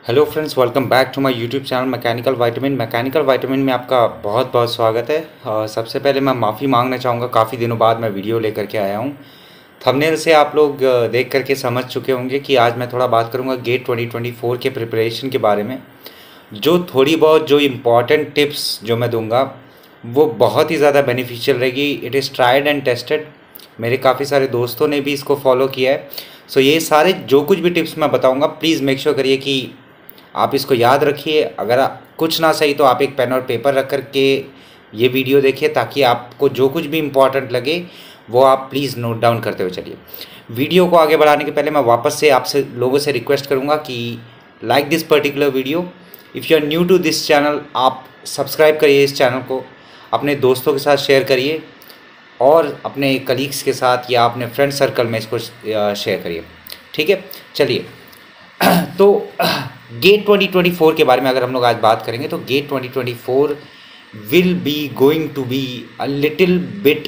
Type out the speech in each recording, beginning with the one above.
Hello friends, welcome back to my YouTube channel mechanical vitamin में आपका बहुत बहुत स्वागत है। सबसे पहले मैं माफ़ी मांगना चाहूँगा, काफ़ी दिनों बाद मैं वीडियो लेकर के आया हूँ। थंबनेल से आप लोग देख करके समझ चुके होंगे कि आज मैं थोड़ा बात करूँगा गेट 2024 के प्रिपरेशन के बारे में। जो थोड़ी बहुत जो इम्पॉर्टेंट टिप्स जो मैं दूँगा वो बहुत ही ज़्यादा बेनिफिशियल रहेगी। It is tried and tested. मेरे काफ़ी सारे दोस्तों ने भी इसको फॉलो किया है। सो ये सारे जो कुछ भी टिप्स मैं बताऊँगा, प्लीज़ मेक श्योर करिए कि आप इसको याद रखिए। अगर कुछ ना सही तो आप एक पेन और पेपर रख कर के ये वीडियो देखिए, ताकि आपको जो कुछ भी इम्पोर्टेंट लगे वो आप प्लीज़ नोट डाउन करते हुए चलिए। वीडियो को आगे बढ़ाने के पहले मैं वापस से आपसे लोगों से रिक्वेस्ट करूँगा कि like this particular video. If you are new to this channel, आप सब्सक्राइब करिए इस चैनल को, अपने दोस्तों के साथ शेयर करिए और अपने कलीग्स के साथ या अपने फ्रेंड सर्कल में इसको शेयर करिए। ठीक है, चलिए। तो गेट 2024 के बारे में अगर हम लोग आज बात करेंगे तो GATE 2024 will be going to be a little bit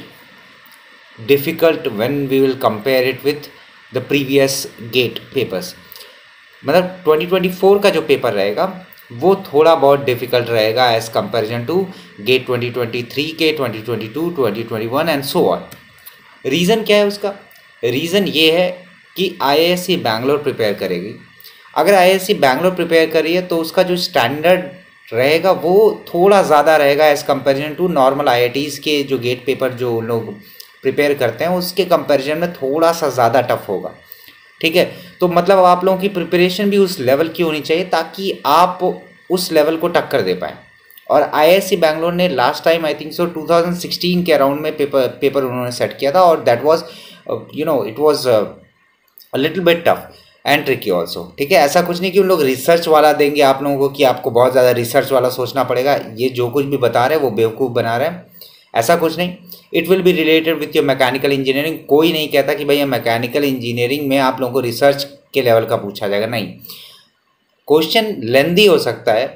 difficult when we will compare it with the previous GATE papers. मतलब 2024 का जो पेपर रहेगा वो थोड़ा बहुत डिफ़िकल्ट रहेगा एज़ कंपेरिजन टू गेट 2023 के, 2022, 2021 एंड सो ऑन। रीज़न क्या है उसका? रीज़न ये है कि आईआईएससी बैंगलोर प्रिपेयर करेगी। अगर आईआईएससी बैंगलोर प्रिपेयर करिए तो उसका जो स्टैंडर्ड रहेगा वो थोड़ा ज़्यादा रहेगा as comparison to normal IITs के जो गेट पेपर जो लोग प्रिपेयर करते हैं उसके कंपैरिजन में थोड़ा सा ज़्यादा टफ होगा। ठीक है, तो मतलब आप लोगों की प्रिपरेशन भी उस लेवल की होनी चाहिए ताकि आप उस लेवल को टक्कर दे पाएँ। और आईआईएससी बैंगलोर ने last time I think so 2016 के अराउंड में पेपर उन्होंने सेट किया था, और that was it was a little bit tough and tricky also. ठीक है, ऐसा कुछ नहीं कि उन लोग रिसर्च वाला देंगे आप लोगों को कि आपको बहुत ज़्यादा रिसर्च वाला सोचना पड़ेगा। ये जो कुछ भी बता रहे हैं वो बेवकूफ़ बना रहे हैं, ऐसा कुछ नहीं। It will be related with your mechanical engineering. कोई नहीं कहता कि भैया मैकेनिकल इंजीनियरिंग में आप लोगों को रिसर्च के लेवल का पूछा जाएगा, नहीं। क्वेश्चन लेंदी हो सकता है,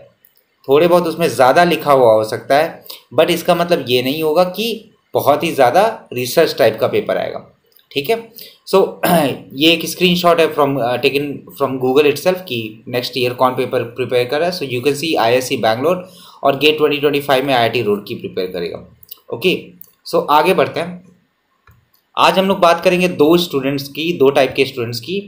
थोड़े बहुत उसमें ज़्यादा लिखा हुआ हो सकता है, बट इसका मतलब ये नहीं होगा कि बहुत ही ज़्यादा रिसर्च टाइप का पेपर आएगा। ठीक है, सो ये एक स्क्रीनशॉट है टेकन फ्रॉम गूगल इटसेल्फ कि नेक्स्ट ईयर कौन पेपर प्रिपेयर कर रहा है। So you can see IISc Bangalore और गेट 2025 में आईआईटी रुड़की प्रिपेयर करेगा। ओके, सो आगे बढ़ते हैं। आज हम लोग बात करेंगे दो टाइप के स्टूडेंट्स की।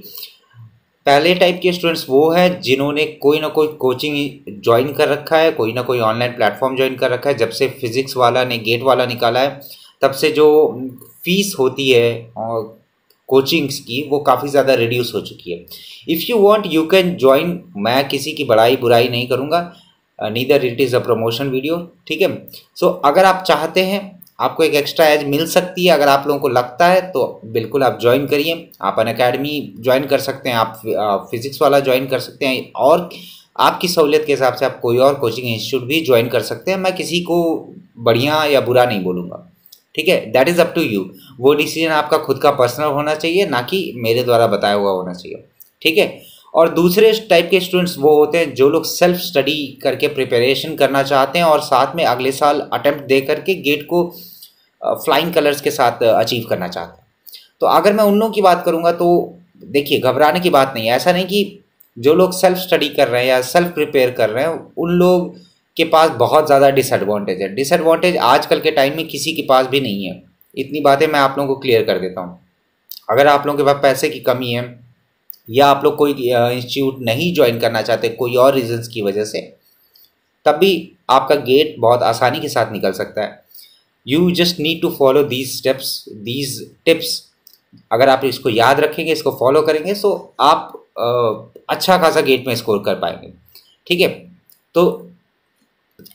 पहले टाइप के स्टूडेंट्स वो हैं जिन्होंने कोई ना कोई कोचिंग ज्वाइन कर रखा है, कोई ना कोई ऑनलाइन प्लेटफॉर्म ज्वाइन कर रखा है। जब से फिजिक्स वाला ने गेट वाला निकाला है तब से जो फीस होती है और कोचिंग्स की वो काफ़ी ज़्यादा रिड्यूस हो चुकी है। If you want you can join. मैं किसी की बड़ाई बुराई नहीं करूँगा, neither it is a promotion video. ठीक है, सो अगर आप चाहते हैं आपको एक एक्स्ट्रा एज मिल सकती है, अगर आप लोगों को लगता है तो बिल्कुल आप ज्वाइन करिए। आप अन अकेडमी ज्वाइन कर सकते हैं, आप फिजिक्स वाला ज्वाइन कर सकते हैं, और आपकी सहूलियत के हिसाब से आप कोई और कोचिंग इंस्टीट्यूट भी ज्वाइन कर सकते हैं। मैं किसी को बढ़िया या बुरा नहीं बोलूँगा। ठीक है, that is up to you. वो डिसीजन आपका खुद का पर्सनल होना चाहिए, ना कि मेरे द्वारा बताया हुआ होना चाहिए। ठीक है, और दूसरे टाइप के स्टूडेंट्स वो होते हैं जो लोग सेल्फ स्टडी करके प्रिपरेशन करना चाहते हैं और साथ में अगले साल अटेम्प्ट दे करके गेट को फ्लाइंग कलर्स के साथ अचीव करना चाहते हैं। तो अगर मैं उन लोगों की बात करूँगा तो देखिए, घबराने की बात नहीं है। ऐसा नहीं कि जो लोग सेल्फ स्टडी कर रहे हैं या सेल्फ प्रिपेयर कर रहे हैं उन लोग के पास बहुत ज़्यादा डिसएडवांटेज है। डिसएडवांटेज आजकल के टाइम में किसी के पास भी नहीं है। इतनी बातें मैं आप लोगों को क्लियर कर देता हूँ। अगर आप लोगों के पास पैसे की कमी है या आप लोग कोई इंस्टीट्यूट नहीं ज्वाइन करना चाहते कोई और रीजंस की वजह से, तब भी आपका गेट बहुत आसानी के साथ निकल सकता है। You just need to follow these tips. अगर आप इसको याद रखेंगे, इसको फॉलो करेंगे, तो आप अच्छा खासा गेट में स्कोर कर पाएंगे। ठीक है, तो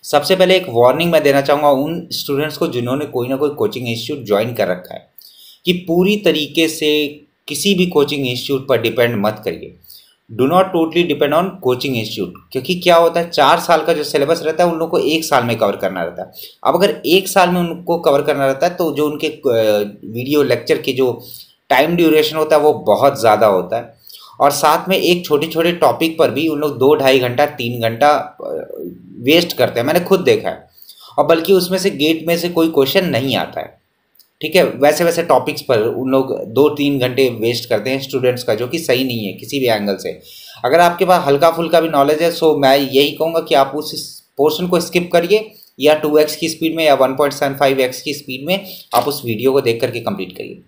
सबसे पहले एक वार्निंग मैं देना चाहूँगा उन स्टूडेंट्स को जिन्होंने कोई ना कोई कोचिंग इंस्टीट्यूट ज्वाइन कर रखा है, कि पूरी तरीके से किसी भी कोचिंग इंस्टीट्यूट पर डिपेंड मत करिए। Do not totally depend on coaching institute, क्योंकि क्या होता है 4 साल का जो सिलेबस रहता है उन लोग को 1 साल में कवर करना रहता है। अब अगर 1 साल में उनको कवर करना रहता है तो जो उनके वीडियो लेक्चर की जो टाइम ड्यूरेशन होता है वो बहुत ज़्यादा होता है, और साथ में एक छोटे छोटे टॉपिक पर भी उन लोग 2-2.5 घंटा 3 घंटा वेस्ट करते हैं। मैंने खुद देखा है, और बल्कि उसमें से गेट में से कोई क्वेश्चन नहीं आता है। ठीक है। वैसे वैसे टॉपिक्स पर उन लोग 2-3 घंटे वेस्ट करते हैं स्टूडेंट्स का, जो कि सही नहीं है किसी भी एंगल से। अगर आपके पास हल्का फुल्का भी नॉलेज है सो मैं यही कहूँगा कि आप उस पोर्शन को स्किप करिए, या 2x की स्पीड में या 1.75x की स्पीड में आप उस वीडियो को देख करके कंप्लीट करिए।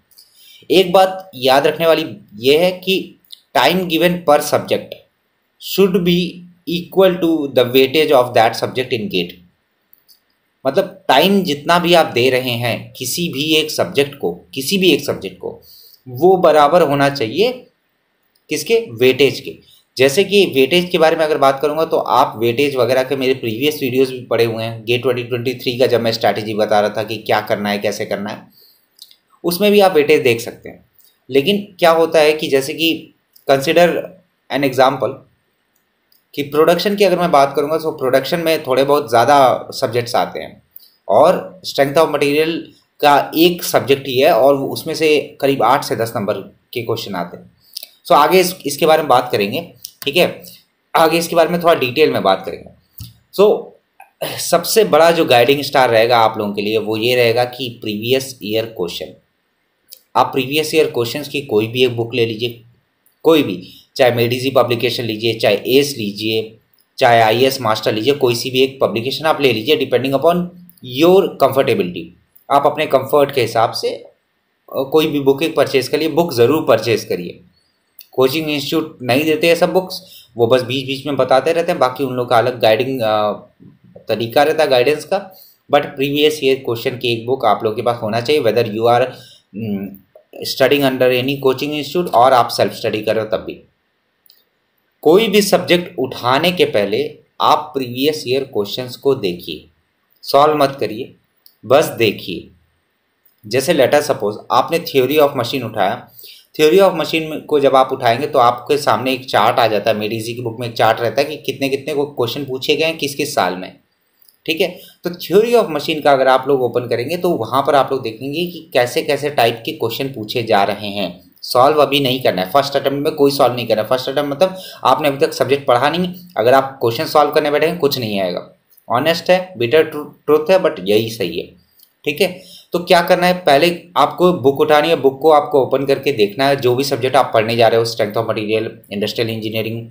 एक बात याद रखने वाली ये है कि टाइम गिवन पर subject should be equal to the weightage of that subject in GATE. मतलब टाइम जितना भी आप दे रहे हैं किसी भी एक सब्जेक्ट को वो बराबर होना चाहिए किसके, वेटेज के। जैसे कि वेटेज के बारे में अगर बात करूंगा तो आप वेटेज वगैरह के मेरे प्रीवियस वीडियोस भी पढ़े हुए हैं। गेट 2023 का जब मैं स्ट्रैटेजी बता रहा था कि क्या करना है कैसे करना है, उसमें भी आप वेटेज देख सकते हैं। लेकिन क्या होता है कि जैसे कि कंसिडर एन एग्जाम्पल कि प्रोडक्शन की अगर मैं बात करूंगा तो प्रोडक्शन में थोड़े बहुत ज़्यादा सब्जेक्ट्स आते हैं और स्ट्रेंथ ऑफ मटेरियल का एक सब्जेक्ट ही है और उसमें से करीब 8 से 10 नंबर के क्वेश्चन आते हैं। सो आगे इसके बारे में बात करेंगे, ठीक है। आगे इसके बारे में थोड़ा डिटेल में बात करेंगे। सो सबसे बड़ा जो गाइडिंग स्टार रहेगा आप लोगों के लिए वो ये रहेगा कि प्रीवियस ईयर क्वेश्चन। आप प्रीवियस ईयर क्वेश्चंस की कोई भी एक बुक ले लीजिए, कोई भी, चाहे मेडिजी पब्लिकेशन लीजिए, चाहे एस लीजिए, चाहे आईएएस मास्टर लीजिए, कोई सी भी एक पब्लिकेशन आप ले लीजिए डिपेंडिंग अपॉन योर कंफर्टेबिलिटी। आप अपने कंफर्ट के हिसाब से कोई भी बुक एक परचेज करिए, बुक ज़रूर परचेज करिए। कोचिंग इंस्टीट्यूट नहीं देते हैं सब बुक्स, वो बस बीच बीच में बताते रहते हैं, बाकी उन लोग का अलग गाइडिंग तरीका रहता है गाइडेंस का। बट प्रीवियस ईयर क्वेश्चन की एक बुक आप लोगों के पास होना चाहिए, whether you are studying under any coaching institute और आप सेल्फ स्टडी कर रहे हो तब भी। कोई भी सब्जेक्ट उठाने के पहले आप प्रीवियस ईयर क्वेश्चंस को देखिए, सॉल्व मत करिए, बस देखिए। जैसे लेटर सपोज आपने थ्योरी ऑफ मशीन उठाया, थ्योरी ऑफ मशीन को जब आप उठाएंगे तो आपके सामने एक चार्ट आ जाता है, मेडिजी की बुक में एक चार्ट रहता है कि कितने कितने को क्वेश्चन पूछे गए हैं किस किस साल में, ठीक है। तो थ्योरी ऑफ मशीन का अगर आप लोग ओपन करेंगे तो वहाँ पर आप लोग देखेंगे कि कैसे कैसे टाइप के क्वेश्चन पूछे जा रहे हैं। सॉल्व अभी नहीं करना है, फर्स्ट अटेम्प्ट में कोई सॉल्व नहीं करना है। फर्स्ट अटेम्प्ट मतलब आपने अभी तक सब्जेक्ट पढ़ा नहीं, अगर आप क्वेश्चन सॉल्व करने बैठेंगे कुछ नहीं आएगा। ऑनेस्ट है, बिटर ट्रूथ है, बट यही सही है, ठीक है। तो क्या करना है, पहले आपको बुक उठानी है, बुक को आपको ओपन करके देखना है। जो भी सब्जेक्ट आप पढ़ने जा रहे हो, strength of material, industrial engineering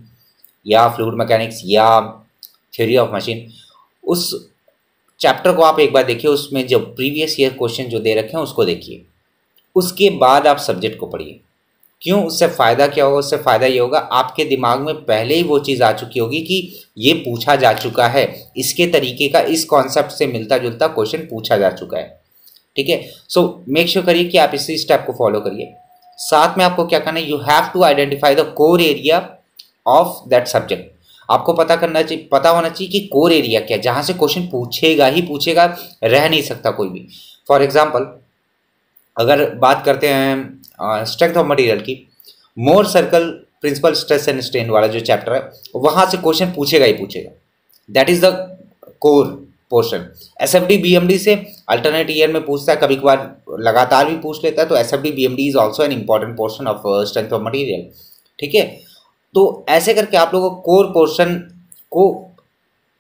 या फ्लूइड मैकेनिक्स या थ्योरी ऑफ मशीन, उस चैप्टर को आप एक बार देखिए, उसमें जो प्रीवियस ईयर क्वेश्चन जो दे रखे हैं उसको देखिए। उसके बाद आप सब्जेक्ट को पढ़िए। क्यों, उससे फ़ायदा क्या होगा? उससे फ़ायदा ये होगा आपके दिमाग में पहले ही वो चीज़ आ चुकी होगी कि ये पूछा जा चुका है, इसके तरीके का, इस कॉन्सेप्ट से मिलता जुलता क्वेश्चन पूछा जा चुका है, ठीक है। सो मेक श्योर करिए कि आप इसी स्टेप को फॉलो करिए। साथ में आपको क्या करना है, you have to identify the core area of that subject. आपको पता होना चाहिए कि कोर एरिया क्या है, जहाँ से क्वेश्चन पूछेगा ही पूछेगा, रह नहीं सकता कोई भी। फॉर एग्जाम्पल अगर बात करते हैं स्ट्रेंथ ऑफ मटेरियल की, Mohr circle principal stress and strain वाला जो चैप्टर है, वहाँ से क्वेश्चन पूछेगा ही पूछेगा। That is the core portion. SFD BMD से अल्टरनेट ईयर में पूछता है, कभी कभार लगातार भी पूछ लेता है, तो SFD BMD is also an important portion of strength of material, ठीक है। तो ऐसे करके आप लोगों को कोर पोर्शन को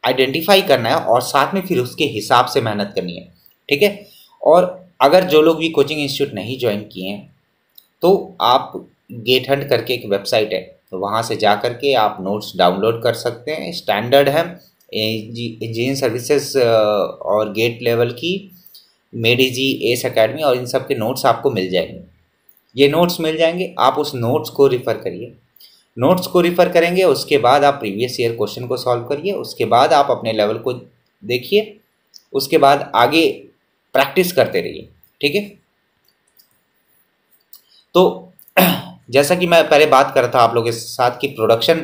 आइडेंटिफाई करना है और साथ में फिर उसके हिसाब से मेहनत करनी है, ठीक है। और अगर जो लोग भी कोचिंग इंस्टीट्यूट नहीं ज्वाइन किए हैं तो आप गेट हंट करके एक वेबसाइट है, तो वहाँ से जा करके आप नोट्स डाउनलोड कर सकते हैं। स्टैंडर्ड है इंजीनियरिंग सर्विसेज और गेट लेवल की मेडिजी, एस एकेडमी और इन सब के नोट्स आपको मिल जाएंगे। ये नोट्स मिल जाएंगे, आप उस नोट्स को रिफ़र करिए। नोट्स को रिफ़र करेंगे, उसके बाद आप प्रीवियस ईयर क्वेश्चन को सॉल्व करिए, उसके बाद आप अपने लेवल को देखिए, उसके बाद आगे प्रैक्टिस करते रहिए, ठीक है। तो जैसा कि मैं पहले बात कर रहा था आप लोगों के साथ कि प्रोडक्शन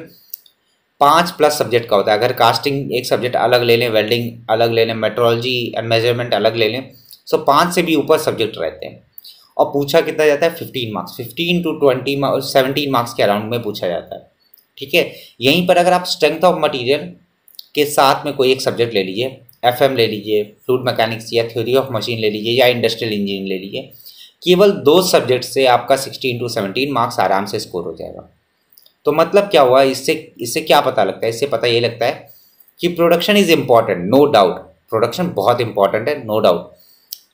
5+ सब्जेक्ट का होता है। अगर कास्टिंग एक सब्जेक्ट अलग ले लें, वेल्डिंग अलग ले लें, मेट्रोलॉजी एंड मेजरमेंट अलग ले लें, सो 5 से भी ऊपर सब्जेक्ट रहते हैं। और पूछा कितना जाता है, 15 मार्क्स, 15 to 20 17 मार्क्स के अराउंड में पूछा जाता है, ठीक है। यहीं पर अगर आप स्ट्रेंथ ऑफ मटीरियल के साथ में कोई एक सब्जेक्ट ले लीजिए, FM ले लीजिए, फ्लूइड मैकेनिक्स या थ्योरी ऑफ मशीन ले लीजिए या इंडस्ट्रियल इंजीनियरिंग ले लीजिए, केवल 2 सब्जेक्ट से आपका 16 to 17 मार्क्स आराम से स्कोर हो जाएगा। तो मतलब क्या हुआ, इससे क्या पता लगता है? इससे पता ये लगता है कि production is important, no doubt. Production बहुत इंपॉर्टेंट है, नो डाउट,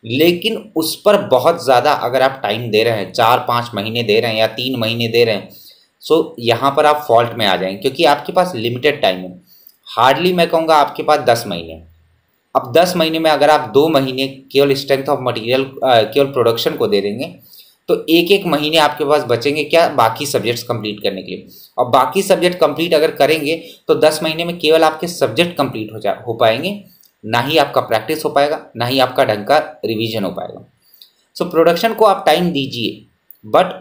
लेकिन उस पर बहुत ज़्यादा अगर आप टाइम दे रहे हैं, 4-5 महीने दे रहे हैं या 3 महीने दे रहे हैं, सो यहाँ पर आप फॉल्ट में आ जाएंगे, क्योंकि आपके पास लिमिटेड टाइम है। हार्डली मैं कहूँगा आपके पास 10 महीने। अब 10 महीने में अगर आप 2 महीने केवल स्ट्रेंथ ऑफ मटेरियल केवल प्रोडक्शन को दे देंगे, तो एक एक महीने आपके पास बचेंगे क्या, बाकी सब्जेक्ट्स कंप्लीट करने के लिए। और बाकी सब्जेक्ट कंप्लीट अगर करेंगे तो 10 महीने में केवल आपके सब्जेक्ट कंप्लीट हो पाएंगे, ना ही आपका प्रैक्टिस हो पाएगा, ना ही आपका ढंग का रिवीजन हो पाएगा। सो प्रोडक्शन को आप टाइम दीजिए, बट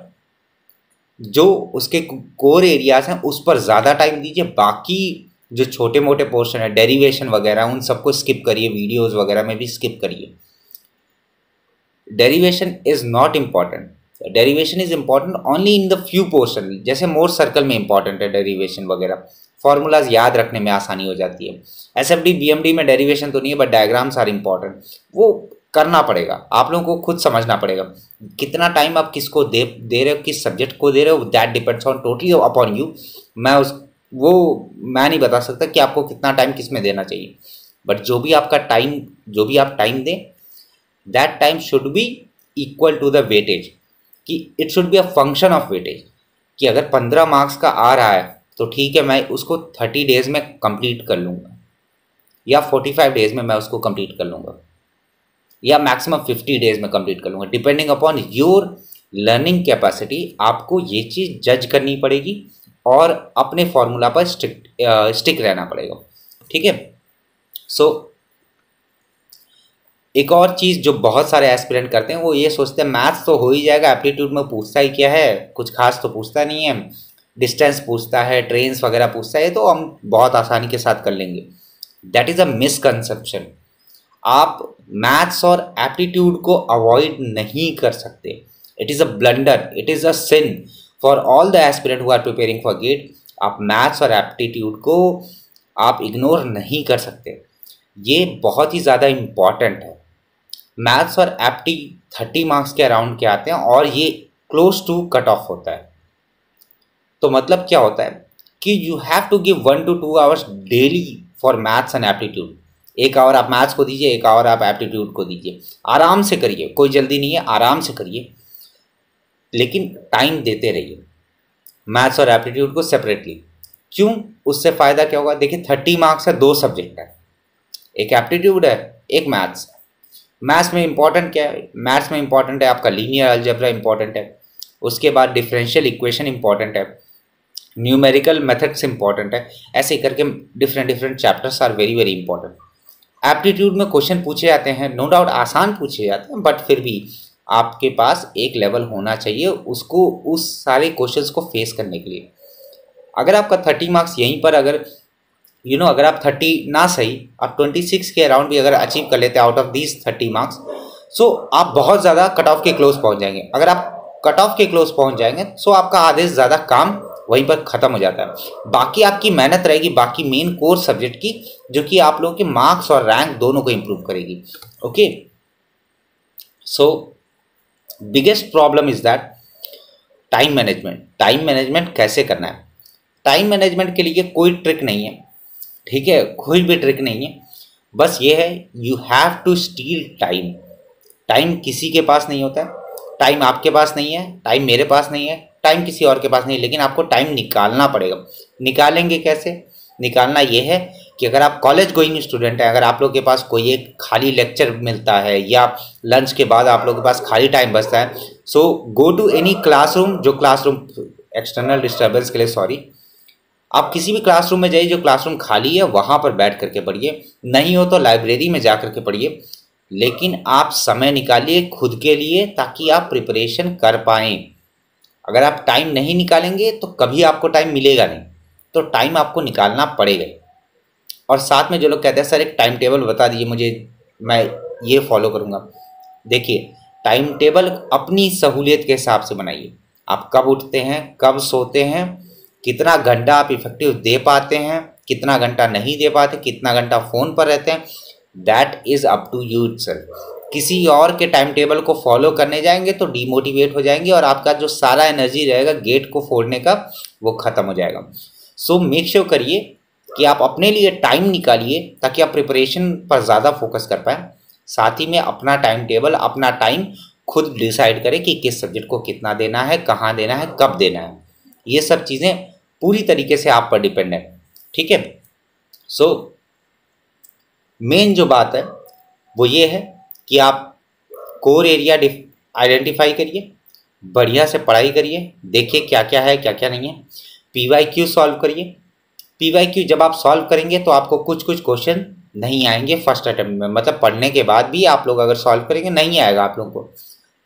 जो उसके कोर एरियाज हैं उस पर ज़्यादा टाइम दीजिए। बाकी जो छोटे मोटे पोर्शन है, डेरिवेशन वगैरह, उन सबको स्किप करिए, वीडियोस वगैरह में भी स्किप करिए। Derivation is not important, derivation is important only in the few portion. जैसे मोर सर्कल में इंपॉर्टेंट है डेरिवेशन वगैरह, फॉर्मूलाज याद रखने में आसानी हो जाती है। एसएफडी बीएमडी में डेरिवेशन तो नहीं है, बट डायग्राम्स आर इम्पॉर्टेंट, वो करना पड़ेगा, आप लोगों को खुद समझना पड़ेगा। कितना टाइम आप किसको दे रहे हो, किस सब्जेक्ट को दे रहे हो, that depends on totally upon you. मैं नहीं बता सकता कि आपको कितना टाइम किस में देना चाहिए, बट जो भी आप टाइम दें, that time should be equal to the weightage, कि it should be a function of weightage. कि अगर 15 मार्क्स का आ रहा है तो ठीक है, मैं उसको 30 डेज में कंप्लीट कर लूँगा, या 45 डेज में मैं उसको कंप्लीट कर लूँगा, या मैक्सिमम 50 डेज में कंप्लीट कर लूँगा, depending upon your learning capacity. आपको ये चीज़ जज करनी पड़ेगी और अपने फॉर्मूला पर स्टिक रहना पड़ेगा, ठीक है। सो एक और चीज़ जो बहुत सारे एस्पिरेंट करते हैं, वो ये सोचते हैं मैथ्स तो हो ही जाएगा, एप्टीट्यूड में पूछता ही क्या है, कुछ खास तो पूछता नहीं है, डिस्टेंस पूछता है, ट्रेन्स वगैरह पूछता है, तो हम बहुत आसानी के साथ कर लेंगे। That is a misconception. आप मैथ्स और एप्टीट्यूड को अवॉइड नहीं कर सकते। It is a blunder, it is a sin for all the aspirant who are preparing for GATE. आप मैथ्स और एप्टीट्यूड को आप इग्नोर नहीं कर सकते, ये बहुत ही ज़्यादा इम्पॉर्टेंट है। मैथ्स और एप्टी 30 मार्क्स के अराउंड के आते हैं और ये क्लोज टू कट ऑफ होता है। तो मतलब क्या होता है कि you have to give 1 to 2 hours daily for maths and aptitude. 1 hour आप मैथ्स को दीजिए, 1 आवर आप एप्टीट्यूड को दीजिए। आराम से करिए, कोई जल्दी नहीं है, आराम से करिए, लेकिन टाइम देते रहिए। मैथ्स और एप्टीट्यूड को सेपरेटली। क्यों? उससे फ़ायदा क्या होगा? देखिए 30 मार्क्स है, 2 सब्जेक्ट है, एक एप्टीट्यूड है, एक मैथ्स। मैथ्स में इंपॉर्टेंट क्या है? मैथ्स में इंपॉर्टेंट है आपका लीनियर अलजेब्रा इंपॉर्टेंट है, उसके बाद डिफरेंशियल इक्वेशन इंपॉर्टेंट है, न्यूमेरिकल मेथड्स इंपॉर्टेंट है। ऐसे करके different chapters are very very important. Aptitude में क्वेश्चन पूछे जाते हैं, नो डाउट आसान पूछे जाते हैं, बट फिर भी आपके पास एक लेवल होना चाहिए उसको, उस सारे क्वेश्चंस को फेस करने के लिए। अगर आपका 30 मार्क्स यहीं पर, अगर अगर आप 30 ना सही, आप 26 के अराउंड भी अगर अचीव कर लेते हैं आउट ऑफ दीज 30 मार्क्स, सो आप बहुत ज़्यादा कट ऑफ के क्लोज पहुंच जाएंगे। अगर आप कट ऑफ के क्लोज पहुंच जाएंगे सो आपका आधे से ज़्यादा काम वहीं पर ख़त्म हो जाता है। बाकी आपकी मेहनत रहेगी, बाकी मेन कोर सब्जेक्ट की, जो कि आप लोगों के मार्क्स और रैंक दोनों को इम्प्रूव करेगी। Okay, so biggest problem is that time management. Time management कैसे करना है? टाइम मैनेजमेंट के लिए कोई ट्रिक नहीं है, ठीक है, कोई भी ट्रिक नहीं है, बस ये है you have to steal time. Time किसी के पास नहीं होता है, टाइम आपके पास नहीं है, टाइम मेरे पास नहीं है, टाइम किसी और के पास नहीं है, लेकिन आपको टाइम निकालना पड़ेगा। निकालेंगे कैसे? निकालना ये है कि अगर आप कॉलेज गोइंग स्टूडेंट हैं, अगर आप लोग के पास कोई एक खाली लेक्चर मिलता है या लंच के बाद आप लोग के पास खाली टाइम बचता है, सो गो टू एनी क्लासरूम, जो क्लासरूम एक्सटर्नल डिस्टर्बेंस के लिए सॉरी, आप किसी भी क्लासरूम में जाइए जो क्लासरूम खाली है, वहाँ पर बैठ करके पढ़िए। नहीं हो तो लाइब्रेरी में जा करके पढ़िए, लेकिन आप समय निकालिए खुद के लिए ताकि आप प्रिपरेशन कर पाएँ। अगर आप टाइम नहीं निकालेंगे तो कभी आपको टाइम मिलेगा नहीं, तो टाइम आपको निकालना पड़ेगा। और साथ में जो लोग कहते हैं सर एक टाइम टेबल बता दीजिए मुझे, मैं ये फॉलो करूँगा। देखिए, टाइम टेबल अपनी सहूलियत के हिसाब से बनाइए। आप कब उठते हैं, कब सोते हैं, कितना घंटा आप इफेक्टिव दे पाते हैं, कितना घंटा नहीं दे पाते, कितना घंटा फ़ोन पर रहते हैं, that is up to you itself. किसी और के टाइम टेबल को फॉलो करने जाएंगे तो डीमोटिवेट हो जाएंगे और आपका जो सारा एनर्जी रहेगा गेट को फोड़ने का, वो ख़त्म हो जाएगा। सो मेक श्योर करिए कि आप अपने लिए टाइम निकालिए ताकि आप प्रिपरेशन पर ज़्यादा फोकस कर पाएँ। साथ ही में अपना टाइम टेबल, अपना टाइम खुद डिसाइड करें कि किस सब्जेक्ट को कितना देना है, कहाँ देना है, कब देना है। ये सब चीज़ें पूरी तरीके से आप पर डिपेंड है, ठीक है। सो मेन जो बात है वो ये है कि आप कोर एरिया आइडेंटिफाई करिए, बढ़िया से पढ़ाई करिए, देखिए क्या क्या है क्या क्या नहीं है। PYQ सॉल्व करिए। PYQ जब आप सॉल्व करेंगे तो आपको कुछ कुछ क्वेश्चन नहीं आएंगे फर्स्ट अटेम्प्ट में, मतलब पढ़ने के बाद भी आप लोग अगर सॉल्व करेंगे नहीं आएगा आप लोगों को,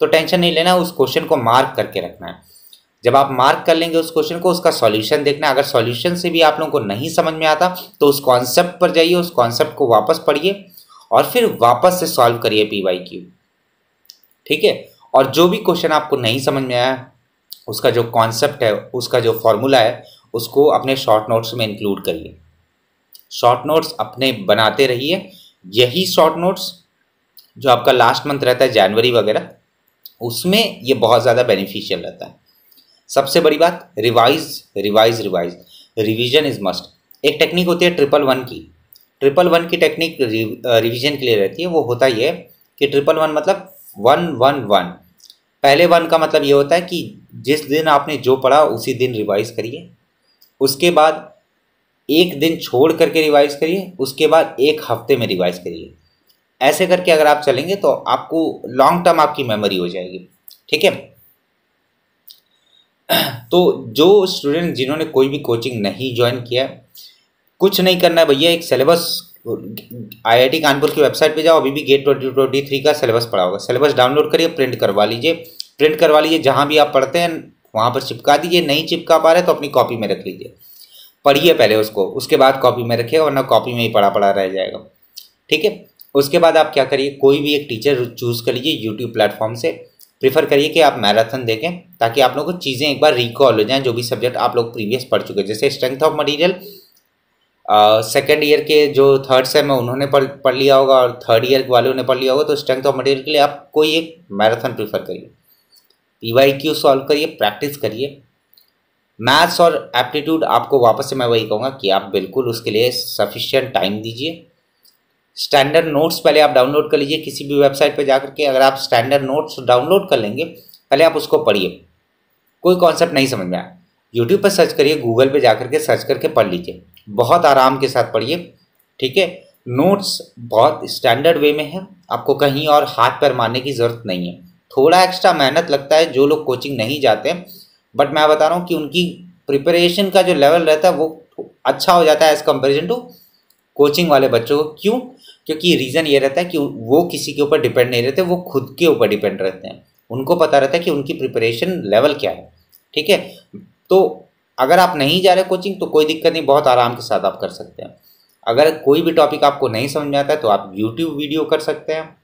तो टेंशन नहीं लेना, उस क्वेश्चन को मार्क करके रखना है। जब आप मार्क कर लेंगे उस क्वेश्चन को, उसका सॉल्यूशन देखना है। अगर सॉल्यूशन से भी आप लोगों को नहीं समझ में आता तो उस कॉन्सेप्ट पर जाइए, उस कॉन्सेप्ट को वापस पढ़िए और फिर वापस से सॉल्व करिए PYQ, ठीक है। और जो भी क्वेश्चन आपको नहीं समझ में आया, उसका जो कॉन्सेप्ट है, उसका जो फॉर्मूला है, उसको अपने शॉर्ट नोट्स में इंक्लूड करिए। शॉर्ट नोट्स अपने बनाते रहिए। यही शॉर्ट नोट्स जो आपका लास्ट मंथ रहता है जनवरी वगैरह, उसमें ये बहुत ज़्यादा बेनिफिशियल रहता है। सबसे बड़ी बात, revise revise revise, revision is must. एक टेक्निक होती है 111 की। 111 की टेक्निक रिवीजन के लिए रहती है। वो होता ही है कि 111 मतलब 111। पहले 1 का मतलब ये होता है कि जिस दिन आपने जो पढ़ा उसी दिन रिवाइज करिए, उसके बाद एक दिन छोड़ करके रिवाइज करिए, उसके बाद एक हफ्ते में रिवाइज करिए। ऐसे करके अगर आप चलेंगे तो आपको लॉन्ग टर्म आपकी मेमोरी हो जाएगी, ठीक है। तो जो स्टूडेंट जिन्होंने कोई भी कोचिंग नहीं ज्वाइन किया, कुछ नहीं करना है भैया। एक सिलेबस IIT कानपुर की वेबसाइट पे जाओ, अभी भी गेट 2023 का सिलेबस पड़ा होगा। सिलेबस डाउनलोड करिए, प्रिंट करवा लीजिए। प्रिंट करवा लीजिए, जहाँ भी आप पढ़ते हैं वहाँ पर चिपका दीजिए। नहीं चिपका पा रहे तो अपनी कॉपी में रख लीजिए, पढ़िए पहले उसको, उसके बाद कॉपी में रखिएगा, वरना कॉपी में ही पढ़ा पढ़ा रह जाएगा, ठीक है। उसके बाद आप क्या करिए, कोई भी एक टीचर चूज़ कर लीजिए यूट्यूब प्लेटफॉर्म से। प्रीफर करिए कि आप मैराथन देखें, ताकि आप लोगों को चीज़ें एक बार रिकॉल हो जाएं, जो भी सब्जेक्ट आप लोग प्रीवियस पढ़ चुके हैं। जैसे strength of material second year के जो थर्ड सेम है उन्होंने पढ़ लिया होगा और थर्ड ईयर वालों ने पढ़ लिया होगा, तो स्ट्रेंथ ऑफ मटेरियल के लिए आप कोई एक मैराथन प्रीफर करिए। PYQ सॉल्व करिए, प्रैक्टिस करिए। मैथ्स और एप्टीट्यूड आपको वापस से मैं वही कहूँगा कि आप बिल्कुल उसके लिए सफिशिएंट टाइम दीजिए। स्टैंडर्ड नोट्स पहले आप डाउनलोड कर लीजिए किसी भी वेबसाइट पर जाकर के। अगर आप स्टैंडर्ड नोट्स डाउनलोड कर लेंगे, पहले आप उसको पढ़िए। कोई कॉन्सेप्ट नहीं समझ में आया, यूट्यूब पर सर्च करिए, गूगल पे जाकर के सर्च करके पढ़ लीजिए, बहुत आराम के साथ पढ़िए, ठीक है। नोट्स बहुत स्टैंडर्ड वे में है, आपको कहीं और हाथ पैर मारने की ज़रूरत नहीं है। थोड़ा एक्स्ट्रा मेहनत लगता है जो लोग कोचिंग नहीं जाते, बट मैं बता रहा हूँ कि उनकी प्रिपरेशन का जो लेवल रहता है वो अच्छा हो जाता है एज़ कम्पेरिजन टू कोचिंग वाले बच्चों को। क्यों? क्योंकि रीज़न ये रहता है कि वो किसी के ऊपर डिपेंड नहीं रहते, वो खुद के ऊपर डिपेंड रहते हैं। उनको पता रहता है कि उनकी प्रिपरेशन लेवल क्या है, ठीक है। तो अगर आप नहीं जा रहे कोचिंग तो कोई दिक्कत नहीं, बहुत आराम के साथ आप कर सकते हैं। अगर कोई भी टॉपिक आपको नहीं समझ में आता है तो आप यूट्यूब वीडियो कर सकते हैं,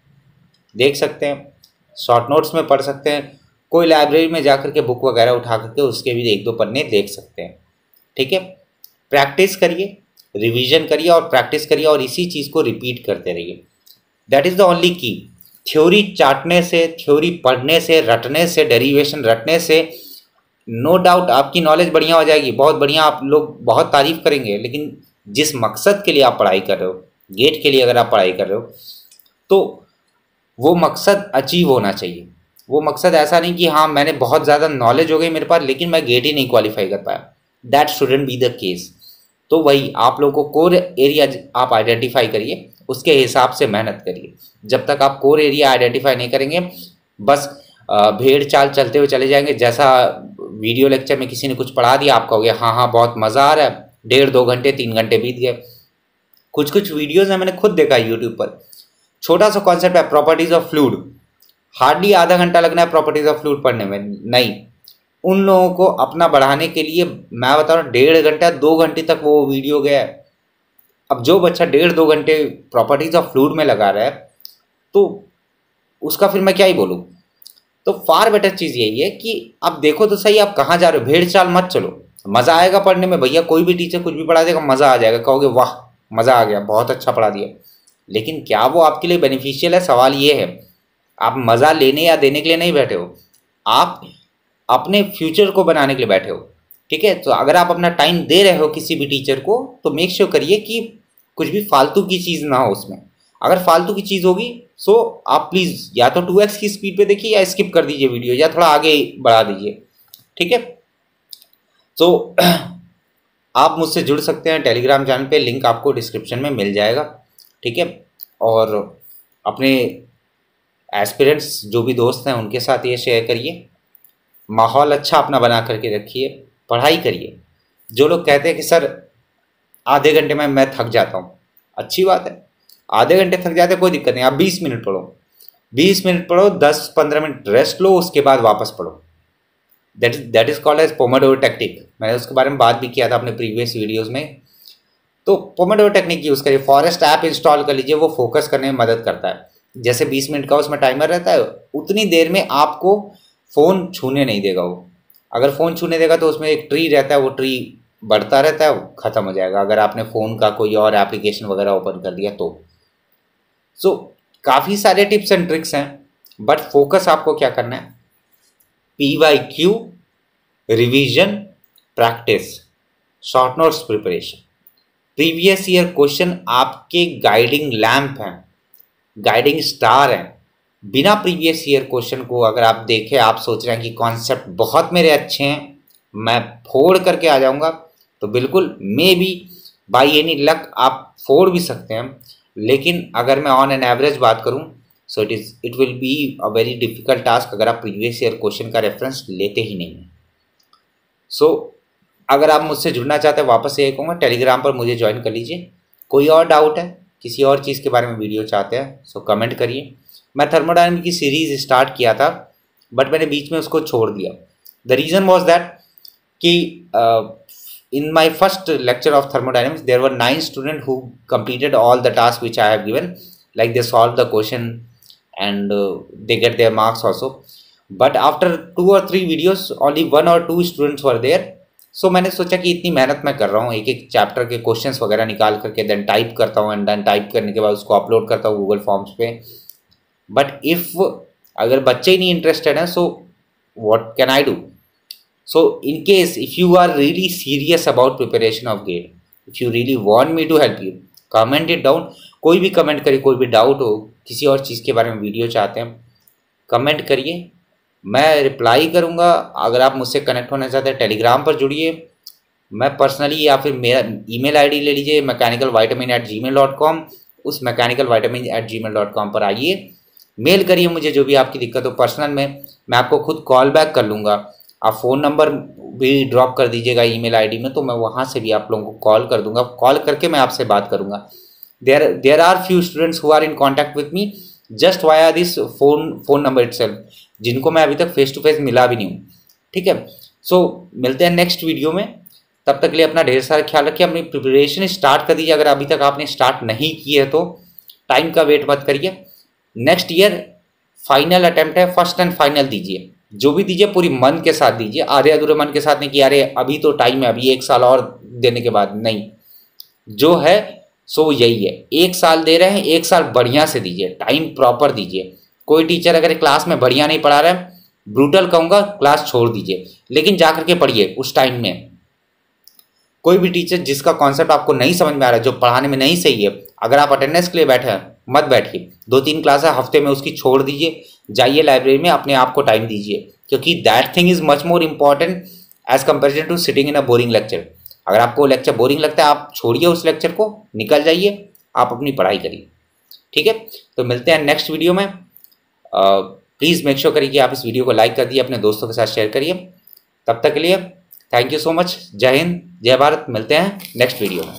देख सकते हैं, शॉर्ट नोट्स में पढ़ सकते हैं, कोई लाइब्रेरी में जाकर के बुक वगैरह उठा करके उसके भी 1-2 पन्ने देख सकते हैं, ठीक है। प्रैक्टिस करिए, रिवीजन करिए और प्रैक्टिस करिए और इसी चीज़ को रिपीट करते रहिए। दैट इज़ द ओनली की। थ्योरी चाटने से, थ्योरी पढ़ने से, रटने से, डेरिवेशन रटने से नो डाउट आपकी नॉलेज बढ़िया हो जाएगी, बहुत बढ़िया, आप लोग बहुत तारीफ करेंगे। लेकिन जिस मकसद के लिए आप पढ़ाई कर रहे हो, गेट के लिए अगर आप पढ़ाई कर रहे हो, तो वो मकसद अचीव होना चाहिए। वो मकसद ऐसा नहीं कि हाँ मैंने बहुत ज़्यादा नॉलेज हो गई मेरे पास लेकिन मैं गेट ही नहीं क्वालिफाई कर पाया। That shouldn't be the case. तो वही आप लोगों को कोर एरिया आप आइडेंटिफाई करिए, उसके हिसाब से मेहनत करिए। जब तक आप कोर एरिया आइडेंटिफाई नहीं करेंगे, बस भेड़ चाल चलते हुए चले जाएंगे। जैसा वीडियो लेक्चर में किसी ने कुछ पढ़ा दिया, आप कहोगे हाँ हाँ बहुत मज़ा आ रहा है, 1.5-2 घंटे 3 घंटे बीत गए। कुछ वीडियोज़ हैं, मैंने खुद देखा है यूट्यूब पर, छोटा सा कॉन्सेप्ट है प्रॉपर्टीज़ ऑफ फ्लूइड, हार्डली आधा घंटा लगना है प्रॉपर्टीज़ ऑफ फ्लूइड पढ़ने में। नहीं, उन लोगों को अपना बढ़ाने के लिए मैं बता रहा हूँ 1.5 घंटा 2 घंटे तक वो वीडियो गया है। अब जो बच्चा 1.5-2 घंटे प्रॉपर्टीज़ ऑफ फ्लूइड में लगा रहा है तो उसका फिर मैं क्या ही बोलूँ। तो फार बेटर चीज़ यही है कि आप देखो तो सही आप कहाँ जा रहे हो, भेड़ चाल मत चलो। मज़ा आएगा पढ़ने में भैया, कोई भी टीचर कुछ भी पढ़ा देगा मज़ा आ जाएगा, कहोगे वाह मज़ा आ गया, बहुत अच्छा पढ़ा दिया। लेकिन क्या वो आपके लिए बेनिफिशियल है? सवाल ये है। आप मज़ा लेने या देने के लिए नहीं बैठे हो, आप अपने फ्यूचर को बनाने के लिए बैठे हो, ठीक है। तो अगर आप अपना टाइम दे रहे हो किसी भी टीचर को तो मेक श्योर करिए कि कुछ भी फालतू की चीज़ ना हो उसमें। अगर फालतू की चीज़ होगी सो आप प्लीज़ या तो 2x की स्पीड पे देखिए या स्किप कर दीजिए वीडियो या थोड़ा आगे बढ़ा दीजिए, ठीक है। तो आप मुझसे जुड़ सकते हैं टेलीग्राम चैनल पे, लिंक आपको डिस्क्रिप्शन में मिल जाएगा, ठीक है। और अपने एस्पिरेंट्स जो भी दोस्त हैं उनके साथ ये शेयर करिए, माहौल अच्छा अपना बना करके रखिए, पढ़ाई करिए। जो लोग कहते हैं कि सर आधे घंटे में मैं थक जाता हूँ, अच्छी बात है, आधे घंटे थक जाते कोई दिक्कत नहीं, आप 20 मिनट पढ़ो, 20 मिनट पढ़ो, 10-15 मिनट रेस्ट लो, उसके बाद वापस पढ़ो। That is called as Pomodoro technique. मैंने उसके बारे में बात भी किया था अपने प्रीवियस वीडियोज़ में। तो पोमोडोरो टेक्निक यूज़ करिए, फॉरेस्ट ऐप इंस्टॉल कर लीजिए, वो फोकस करने में मदद करता है। जैसे 20 मिनट का उसमें टाइमर रहता है, उतनी देर में आपको फ़ोन छूने नहीं देगा वो। अगर फ़ोन छूने देगा तो उसमें एक ट्री रहता है, वो ट्री बढ़ता रहता है, वो ख़त्म हो जाएगा अगर आपने फ़ोन का कोई और एप्लीकेशन वगैरह ओपन कर दिया तो। सो काफ़ी सारे टिप्स एंड ट्रिक्स हैं, बट फोकस आपको क्या करना है, PYQ, revision, practice, short notes preparation. Previous year question आपके गाइडिंग लैंप हैं, गाइडिंग स्टार हैं। बिना प्रीवियस ईयर क्वेश्चन को अगर आप देखें, आप सोच रहे हैं कि कॉन्सेप्ट बहुत मेरे अच्छे हैं, मैं फोड़ करके आ जाऊंगा, तो बिल्कुल may be by any luck आप फोड़ भी सकते हैं। लेकिन अगर मैं ऑन एन एवरेज बात करूं, so it will be a very difficult task अगर आप प्रीवियस ईयर क्वेश्चन का रेफरेंस लेते ही नहीं हैं। सो अगर आप मुझसे जुड़ना चाहते हैं, वापस ये कहूँगा टेलीग्राम पर मुझे ज्वाइन कर लीजिए। कोई और डाउट है, किसी और चीज़ के बारे में वीडियो चाहते हैं, सो कमेंट करिए। मैं थर्मोडायनामिक्स की सीरीज़ स्टार्ट किया था, बट मैंने बीच में उसको छोड़ दिया। द रीज़न वॉज दैट कि in my first lecture of thermodynamics there were 9 students who completed all the tasks which I have given, like they solved the question and they get their marks also. But after 2 or 3 videos only 1 or 2 students were there. So मैंने सोचा कि इतनी मेहनत मैं कर रहा हूँ, एक एक चैप्टर के क्वेश्चंस वगैरह निकाल करके देन टाइप करता हूँ, एंड देन टाइप करने के बाद उसको अपलोड करता हूँ गूगल फॉर्म्स पे। बट इफ़ अगर बच्चे ही नहीं इंटरेस्टेड हैं, so what can I do? So in case if you are really serious about preparation of GATE, if you really want me to help you, comment it down. कोई भी comment करिए, कोई भी doubt हो, किसी और चीज़ के बारे में वीडियो चाहते हैं, कमेंट करिए, मैं रिप्लाई करूँगा। अगर आप मुझसे कनेक्ट होना चाहते हैं, टेलीग्राम पर जुड़िए, मैं पर्सनली या फिर मेरा ईमेल आईडी ले लीजिए mechanicalvitamin@gmail.com। उस mechanicalvitamin@gmail.com पर आइए, मेल करिए मुझे जो भी आपकी दिक्कत हो पर्सनल में, मैं आपको खुद कॉल बैक कर लूँगा। आप फ़ोन नंबर भी ड्रॉप कर दीजिएगा ईमेल आईडी में, तो मैं वहाँ से भी आप लोगों को कॉल कर दूंगा, कॉल करके मैं आपसे बात करूँगा। There are few students who are in contact with me just via this phone number itself, जिनको मैं अभी तक फेस टू फेस मिला भी नहीं हूँ, ठीक है। सो मिलते हैं नेक्स्ट वीडियो में, तब तक के लिए अपना ढेर सारा ख्याल रखिए, अपनी प्रिपरेशन स्टार्ट कर दीजिए। अगर अभी तक आपने स्टार्ट नहीं की है तो टाइम का वेट मत करिए। नेक्स्ट ईयर फाइनल अटेम्प्ट है, फर्स्ट एंड फाइनल दीजिए, जो भी दीजिए पूरी मन के साथ दीजिए, आधे अधूरे मन के साथ नहीं कि अरे अभी तो टाइम है, अभी 1 साल और देने के बाद नहीं। जो है सो यही है, 1 साल दे रहे हैं, 1 साल बढ़िया से दीजिए, टाइम प्रॉपर दीजिए। कोई टीचर अगर क्लास में बढ़िया नहीं पढ़ा रहा है, ब्रूटल कहूँगा, क्लास छोड़ दीजिए, लेकिन जा करके पढ़िए उस टाइम में। कोई भी टीचर जिसका कॉन्सेप्ट आपको नहीं समझ में आ रहा है, जो पढ़ाने में नहीं सही है, अगर आप अटेंडेंस के लिए बैठे हैं, मत बैठिए। 2-3 क्लास हफ्ते में उसकी छोड़ दीजिए, जाइए लाइब्रेरी में, अपने आप को टाइम दीजिए, क्योंकि that thing is much more important as comparison to sitting in a boring lecture. अगर आपको लेक्चर बोरिंग लगता है, आप छोड़िए उस लेक्चर को, निकल जाइए, आप अपनी पढ़ाई करिए, ठीक है। तो मिलते हैं नेक्स्ट वीडियो में। प्लीज़ मेक श्योर करिए कि आप इस वीडियो को लाइक कर दिए, अपने दोस्तों के साथ शेयर करिए। तब तक के लिए थैंक यू सो मच, जय हिंद, जय भारत। मिलते हैं नेक्स्ट वीडियो में।